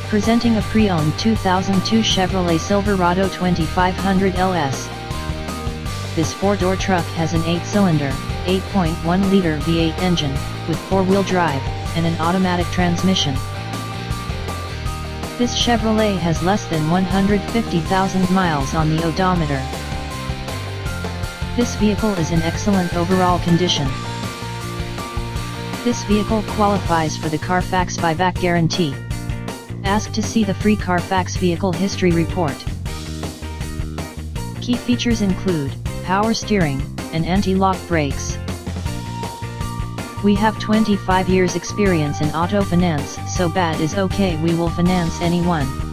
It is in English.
Presenting a pre-owned 2002 Chevrolet Silverado 2500 LS. This four-door truck has an 8-cylinder, 8.1-liter V8 engine, with four-wheel drive, and an automatic transmission. This Chevrolet has less than 150,000 miles on the odometer. This vehicle is in excellent overall condition. This vehicle qualifies for the Carfax buyback guarantee. Ask to see the free Carfax Vehicle History Report. Key features include power steering and anti-lock brakes. We have 25 years experience in auto finance, so bad is okay, we will finance anyone.